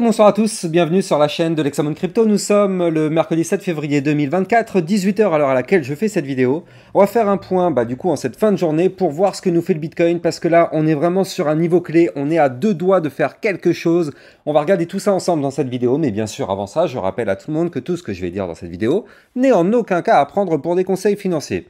Et bonsoir à tous, bienvenue sur la chaîne de Lexamon Crypto. Nous sommes le mercredi 7 février 2024, 18 h à l'heure à laquelle je fais cette vidéo. On va faire un point du coup en cette fin de journée pour voir ce que nous fait le Bitcoin, parce que là on est vraiment sur un niveau clé, on est à deux doigts de faire quelque chose. On va regarder tout ça ensemble dans cette vidéo, mais bien sûr avant ça je rappelle à tout le monde que tout ce que je vais dire dans cette vidéo n'est en aucun cas à prendre pour des conseils financiers.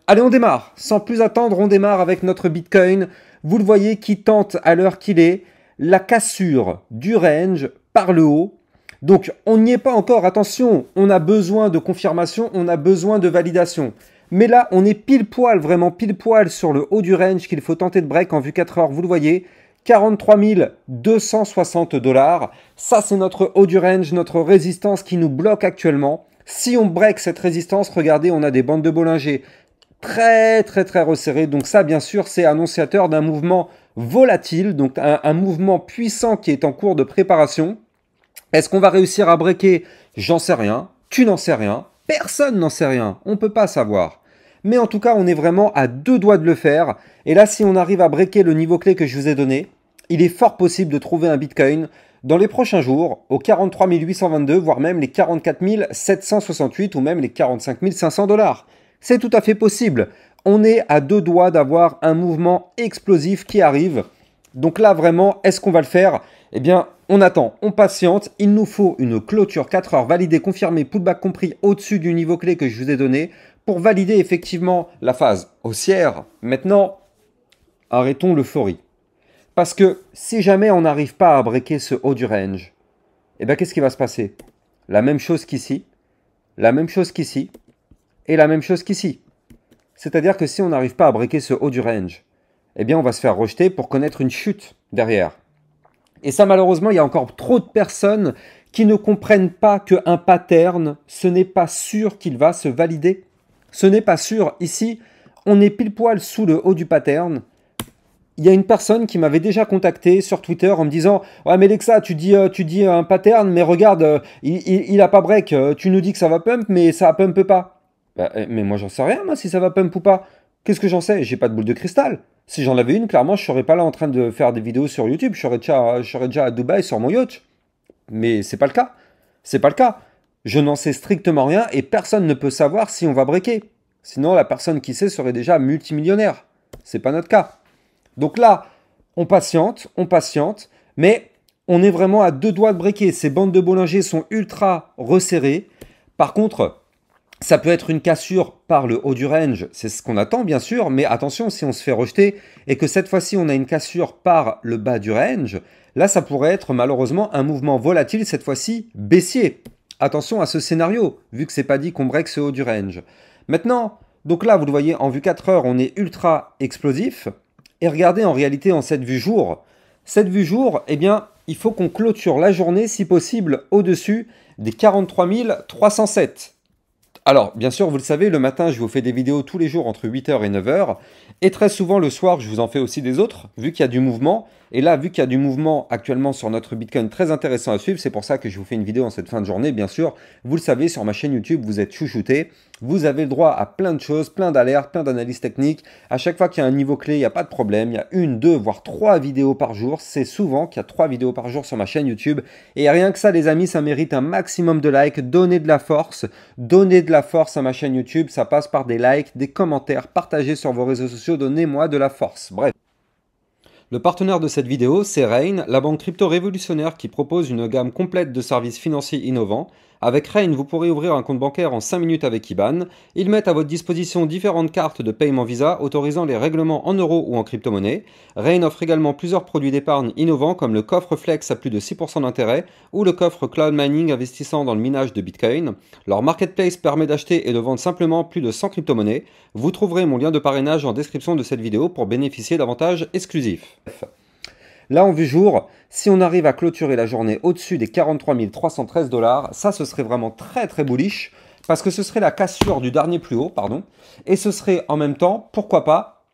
Allez, on démarre, sans plus attendre, on démarre avec notre Bitcoin. Vous le voyez qui tente à l'heure qu'il est la cassure du range par le haut. Donc on n'y est pas encore, attention, on a besoin de confirmation, on a besoin de validation. Mais là, on est pile poil, vraiment pile poil sur le haut du range qu'il faut tenter de break en vue 4 heures, vous le voyez. 43 260 $. Ça, c'est notre haut du range, notre résistance qui nous bloque actuellement. Si on break cette résistance, regardez, on a des bandes de Bollinger très resserrées. Donc ça, bien sûr, c'est annonciateur d'un mouvement volatile, donc un mouvement puissant qui est en cours de préparation. Est-ce qu'on va réussir à breaker? J'en sais rien, tu n'en sais rien, personne n'en sait rien, on ne peut pas savoir. Mais en tout cas, on est vraiment à deux doigts de le faire. Et là, si on arrive à breaker le niveau clé que je vous ai donné, il est fort possible de trouver un Bitcoin dans les prochains jours aux 43 822, voire même les 44 768 ou même les 45 500 $. C'est tout à fait possible. On est à deux doigts d'avoir un mouvement explosif qui arrive. Donc là, vraiment, est-ce qu'on va le faire? Eh bien, on attend, on patiente. Il nous faut une clôture 4 heures validée, confirmée, pullback compris au-dessus du niveau clé que je vous ai donné pour valider effectivement la phase haussière. Maintenant, arrêtons l'euphorie. Parce que si jamais on n'arrive pas à breaker ce haut du range, eh bien, qu'est-ce qui va se passer? La même chose qu'ici, la même chose qu'ici et la même chose qu'ici. C'est-à-dire que si on n'arrive pas à breaker ce haut du range, eh bien on va se faire rejeter pour connaître une chute derrière. Et ça, malheureusement, il y a encore trop de personnes qui ne comprennent pas qu'un pattern, ce n'est pas sûr qu'il va se valider. Ce n'est pas sûr. Ici, on est pile poil sous le haut du pattern. Il y a une personne qui m'avait déjà contacté sur Twitter en me disant « Ouais mais Lexa, tu dis un pattern, mais regarde, il a pas break, tu nous dis que ça va pump, mais ça pump pas. » Mais moi j'en sais rien, moi, si ça va pump ou pas. Qu'est-ce que j'en sais? J'ai pas de boule de cristal. Si j'en avais une, clairement, je serais pas là en train de faire des vidéos sur YouTube. Je serais déjà à Dubaï sur mon yacht. Mais c'est pas le cas. C'est pas le cas. Je n'en sais strictement rien et personne ne peut savoir si on va breaker. Sinon, la personne qui sait serait déjà multimillionnaire. C'est pas notre cas. Donc là, on patiente, mais on est vraiment à deux doigts de breaker. Ces bandes de Bollinger sont ultra resserrées. Par contre, ça peut être une cassure par le haut du range, c'est ce qu'on attend bien sûr, mais attention, si on se fait rejeter et que cette fois-ci on a une cassure par le bas du range, là ça pourrait être malheureusement un mouvement volatile, cette fois-ci baissier. Attention à ce scénario, vu que c'est pas dit qu'on break ce haut du range. Maintenant, donc là vous le voyez, en vue 4 heures, on est ultra explosif. Et regardez en réalité en cette vue jour, eh bien, il faut qu'on clôture la journée, si possible, au-dessus des 43 307. Alors, bien sûr, vous le savez, le matin, je vous fais des vidéos tous les jours entre 8 h et 9 h. Et très souvent, le soir, je vous en fais aussi des autres, vu qu'il y a du mouvement. Et là, vu qu'il y a du mouvement actuellement sur notre Bitcoin très intéressant à suivre, c'est pour ça que je vous fais une vidéo en cette fin de journée. Bien sûr, vous le savez, sur ma chaîne YouTube, vous êtes chouchouté. Vous avez le droit à plein de choses, plein d'alertes, plein d'analyses techniques. À chaque fois qu'il y a un niveau clé, il n'y a pas de problème. Il y a une, deux, voire trois vidéos par jour. C'est souvent qu'il y a 3 vidéos par jour sur ma chaîne YouTube. Et rien que ça, les amis, ça mérite un maximum de likes. Donnez de la force à ma chaîne YouTube. Ça passe par des likes, des commentaires, partagez sur vos réseaux sociaux. Donnez-moi de la force. Bref. Le partenaire de cette vidéo, c'est Rain, la banque crypto révolutionnaire qui propose une gamme complète de services financiers innovants. Avec Rain, vous pourrez ouvrir un compte bancaire en 5 minutes avec IBAN. Ils mettent à votre disposition différentes cartes de paiement Visa autorisant les règlements en euros ou en crypto-monnaie. Rain offre également plusieurs produits d'épargne innovants comme le coffre Flex à plus de 6% d'intérêt ou le coffre Cloud Mining investissant dans le minage de Bitcoin. Leur marketplace permet d'acheter et de vendre simplement plus de 100 crypto-monnaies. Vous trouverez mon lien de parrainage en description de cette vidéo pour bénéficier d'avantages exclusifs. Là, en vue jour, si on arrive à clôturer la journée au-dessus des 43 313 $, ça, ce serait vraiment très bullish, parce que ce serait la cassure du dernier plus haut, et ce serait en même temps, pourquoi pas,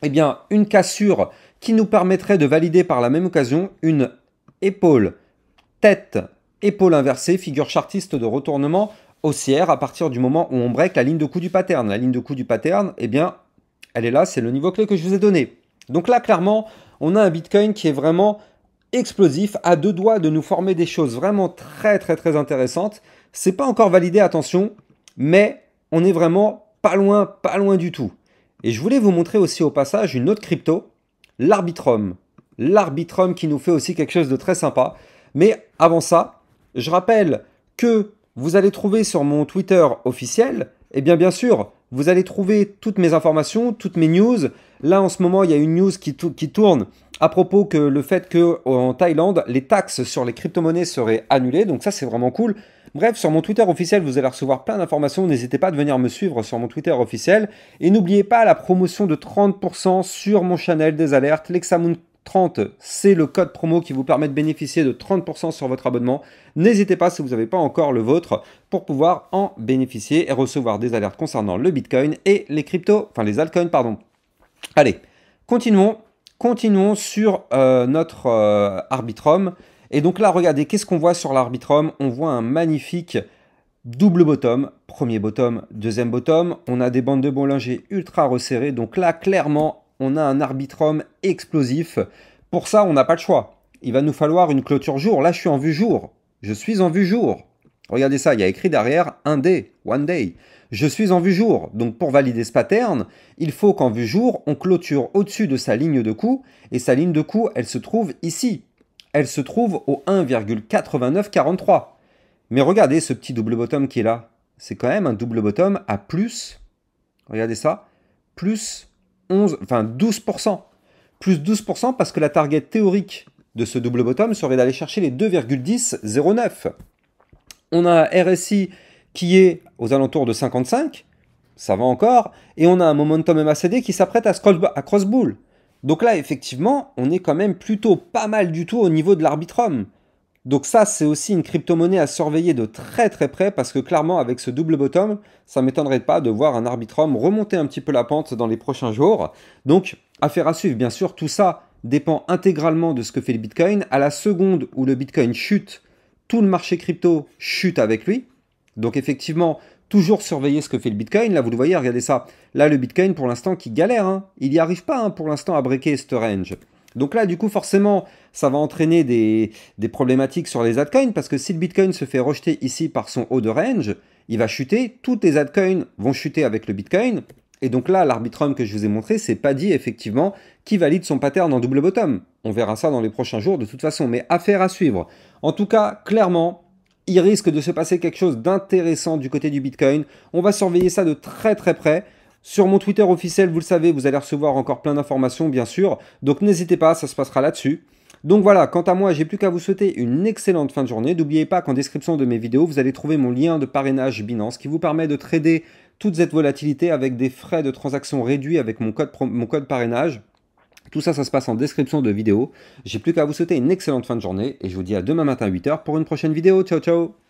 eh bien, une cassure qui nous permettrait de valider par la même occasion une épaule, tête, épaule inversée, figure chartiste de retournement haussière à partir du moment où on break la ligne de coup du pattern. La ligne de coup du pattern, eh bien, elle est là, c'est le niveau clé que je vous ai donné. Donc là, clairement, on a un Bitcoin qui est vraiment explosif, à deux doigts de nous former des choses vraiment très intéressantes. C'est pas encore validé, attention, mais on est vraiment pas loin du tout. Et je voulais vous montrer aussi au passage une autre crypto, l'Arbitrum. L'Arbitrum qui nous fait aussi quelque chose de très sympa. Mais avant ça, je rappelle que vous allez trouver sur mon Twitter officiel, et bien sûr, vous allez trouver toutes mes informations, toutes mes news. Là, en ce moment, il y a une news qui tourne à propos que le fait qu'en Thaïlande, les taxes sur les crypto-monnaies seraient annulées. Donc ça, c'est vraiment cool. Bref, sur mon Twitter officiel, vous allez recevoir plein d'informations. N'hésitez pas à venir me suivre sur mon Twitter officiel. Et n'oubliez pas la promotion de 30% sur mon channel des alertes. Lexamoon 30, c'est le code promo qui vous permet de bénéficier de 30% sur votre abonnement. N'hésitez pas, si vous n'avez pas encore le vôtre, pour pouvoir en bénéficier et recevoir des alertes concernant le Bitcoin et les cryptos, enfin les altcoins, pardon. Allez, continuons sur notre Arbitrum. Et donc là, regardez, qu'est-ce qu'on voit sur l'Arbitrum? On voit un magnifique double bottom, premier bottom, deuxième bottom. On a des bandes de Bollinger ultra resserrées. Donc là, clairement, on a un Arbitrum explosif. Pour ça, on n'a pas le choix. Il va nous falloir une clôture jour. Là, je suis en vue jour. Je suis en vue jour. Regardez ça, il y a écrit derrière un day, one day. Je suis en vue jour. Donc pour valider ce pattern, il faut qu'en vue jour, on clôture au-dessus de sa ligne de coup. Et sa ligne de coup, elle se trouve ici. Elle se trouve au 1,8943. Mais regardez ce petit double bottom qui est là. C'est quand même un double bottom à plus, regardez ça, plus 12%. Plus 12% parce que la target théorique de ce double bottom serait d'aller chercher les 2,1009. On a un RSI qui est aux alentours de 55, ça va encore, et on a un momentum MACD qui s'apprête à cross bull. Donc là, effectivement, on est quand même plutôt pas mal du tout au niveau de l'Arbitrum. Donc ça, c'est aussi une crypto-monnaie à surveiller de très près parce que clairement, avec ce double bottom, ça ne m'étonnerait pas de voir un Arbitrum remonter un petit peu la pente dans les prochains jours. Donc, affaire à suivre, bien sûr, tout ça dépend intégralement de ce que fait le Bitcoin. À la seconde où le Bitcoin chute, tout le marché crypto chute avec lui. Donc effectivement, toujours surveiller ce que fait le Bitcoin. Là, vous le voyez, regardez ça. Là, le Bitcoin, pour l'instant, qui galère. Hein. Il n'y arrive pas, hein, pour l'instant, à breaker ce range. Donc là, du coup, forcément, ça va entraîner des problématiques sur les altcoins, parce que si le Bitcoin se fait rejeter ici par son haut de range, il va chuter, toutes les altcoins vont chuter avec le Bitcoin, et donc là, l'Arbitrum que je vous ai montré, c'est pas dit, effectivement, qui valide son pattern en double bottom. On verra ça dans les prochains jours, de toute façon, mais affaire à suivre. En tout cas, clairement, il risque de se passer quelque chose d'intéressant du côté du Bitcoin. On va surveiller ça de très près. Sur mon Twitter officiel, vous le savez, vous allez recevoir encore plein d'informations, bien sûr. Donc n'hésitez pas, ça se passera là-dessus. Donc voilà, quant à moi, j'ai plus qu'à vous souhaiter une excellente fin de journée. N'oubliez pas qu'en description de mes vidéos, vous allez trouver mon lien de parrainage Binance qui vous permet de trader toute cette volatilité avec des frais de transaction réduits avec mon code parrainage. Tout ça, ça se passe en description de vidéo. J'ai plus qu'à vous souhaiter une excellente fin de journée et je vous dis à demain matin à 8 h pour une prochaine vidéo. Ciao, ciao!